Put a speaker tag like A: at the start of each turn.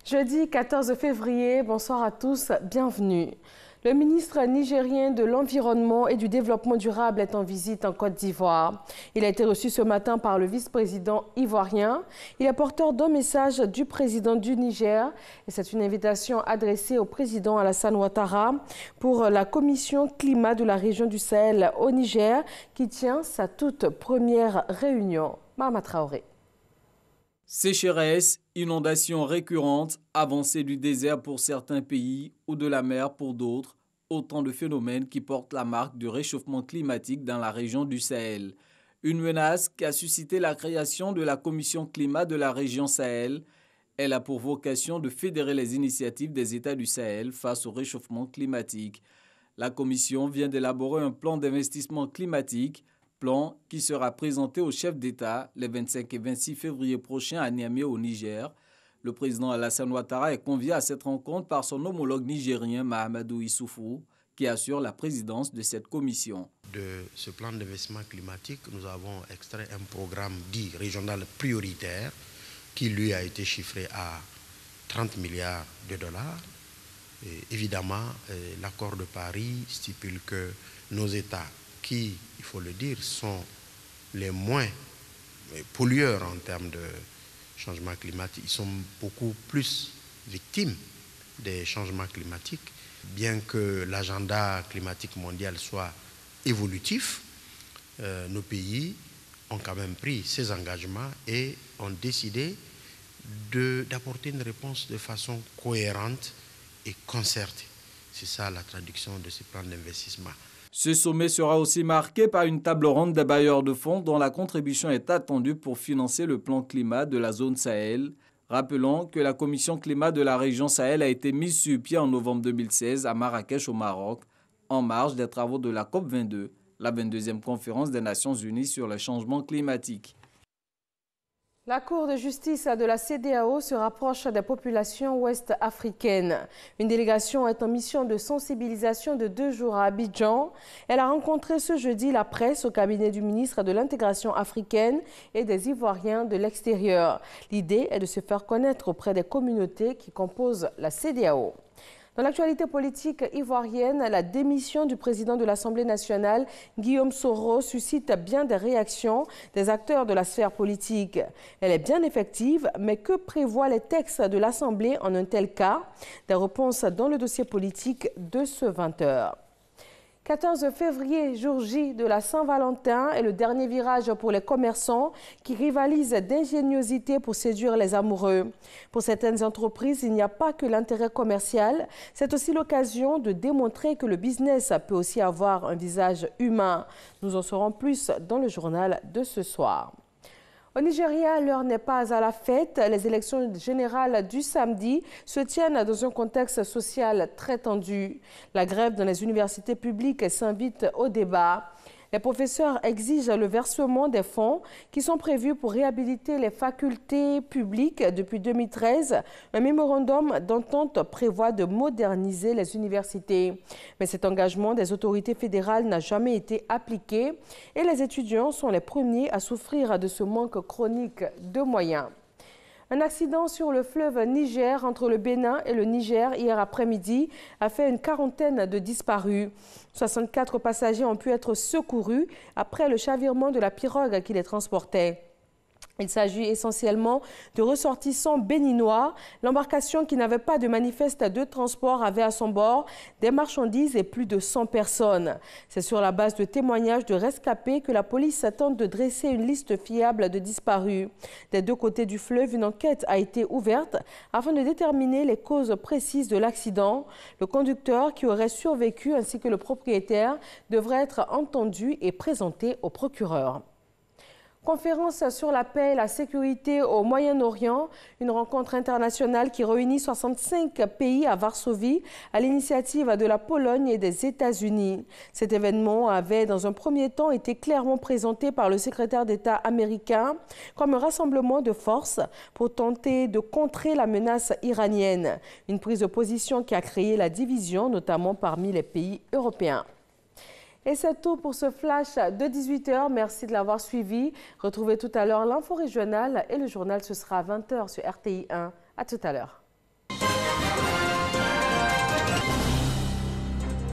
A: Jeudi 14 février, bonsoir à tous, bienvenue. Le ministre nigérien de l'Environnement et du Développement durable est en visite en Côte d'Ivoire. Il a été reçu ce matin par le vice-président ivoirien. Il est porteur d'un message du président du Niger et c'est une invitation adressée au président Alassane Ouattara pour la commission climat de la région du Sahel au Niger qui tient sa toute première réunion. Mahama Traoré.
B: Sécheresse, inondations récurrentes, avancée du désert pour certains pays ou de la mer pour d'autres, autant de phénomènes qui portent la marque du réchauffement climatique dans la région du Sahel. Une menace qui a suscité la création de la commission climat de la région Sahel. Elle a pour vocation de fédérer les initiatives des États du Sahel face au réchauffement climatique. La commission vient d'élaborer un plan d'investissement climatique, plan qui sera présenté au chef d'État les 25 et 26 février prochains à Niamey au Niger. Le président Alassane Ouattara est convié à cette rencontre par son homologue nigérien Mahamadou Issoufou, qui assure la présidence de cette commission.
C: De ce plan d'investissement climatique, nous avons extrait un programme dit régional prioritaire qui lui a été chiffré à 30 milliards de dollars. Et évidemment, l'accord de Paris stipule que nos États qui, il faut le dire, sont les moins pollueurs en termes de changement climatique. Ils sont beaucoup plus victimes des changements climatiques. Bien que l'agenda climatique mondial soit évolutif, nos pays ont quand même pris ces engagements et ont décidé d'apporter une réponse de façon cohérente et concertée. C'est ça la traduction de ce plan d'investissement.
B: Ce sommet sera aussi marqué par une table ronde des bailleurs de fonds dont la contribution est attendue pour financer le plan climat de la zone Sahel. Rappelons que la commission climat de la région Sahel a été mise sur pied en novembre 2016 à Marrakech au Maroc, en marge des travaux de la COP22, la 22e conférence des Nations Unies sur le changement climatique.
A: La Cour de justice de la CEDEAO se rapproche des populations ouest-africaines. Une délégation est en mission de sensibilisation de 2 jours à Abidjan. Elle a rencontré ce jeudi la presse au cabinet du ministre de l'Intégration africaine et des Ivoiriens de l'extérieur. L'idée est de se faire connaître auprès des communautés qui composent la CEDEAO. Dans l'actualité politique ivoirienne, la démission du président de l'Assemblée nationale, Guillaume Soro, suscite bien des réactions des acteurs de la sphère politique. Elle est bien effective, mais que prévoient les textes de l'Assemblée en un tel cas? Des réponses dans le dossier politique de ce 20h. 14 février, jour J de la Saint-Valentin, est le dernier virage pour les commerçants qui rivalisent d'ingéniosité pour séduire les amoureux. Pour certaines entreprises, il n'y a pas que l'intérêt commercial, c'est aussi l'occasion de démontrer que le business peut aussi avoir un visage humain. Nous en saurons plus dans le journal de ce soir. Au Nigeria, l'heure n'est pas à la fête. Les élections générales du samedi se tiennent dans un contexte social très tendu. La grève dans les universités publiques s'invite au débat. Les professeurs exigent le versement des fonds qui sont prévus pour réhabiliter les facultés publiques depuis 2013. Un mémorandum d'entente prévoit de moderniser les universités. Mais cet engagement des autorités fédérales n'a jamais été appliqué et les étudiants sont les premiers à souffrir de ce manque chronique de moyens. Un accident sur le fleuve Niger entre le Bénin et le Niger hier après-midi a fait une quarantaine de disparus. 64 passagers ont pu être secourus après le chavirement de la pirogue qui les transportait. Il s'agit essentiellement de ressortissants béninois. L'embarcation qui n'avait pas de manifeste de transport avait à son bord des marchandises et plus de 100 personnes. C'est sur la base de témoignages de rescapés que la police tente de dresser une liste fiable de disparus. Des deux côtés du fleuve, une enquête a été ouverte afin de déterminer les causes précises de l'accident. Le conducteur qui aurait survécu ainsi que le propriétaire devraient être entendus et présentés au procureur. Conférence sur la paix et la sécurité au Moyen-Orient, une rencontre internationale qui réunit 65 pays à Varsovie à l'initiative de la Pologne et des États-Unis. Cet événement avait dans un premier temps été clairement présenté par le secrétaire d'État américain comme un rassemblement de forces pour tenter de contrer la menace iranienne. Une prise de position qui a créé la division, notamment parmi les pays européens. Et c'est tout pour ce flash de 18h. Merci de l'avoir suivi. Retrouvez tout à l'heure l'info régionale et le journal, ce sera à 20h sur RTI 1. À tout à l'heure.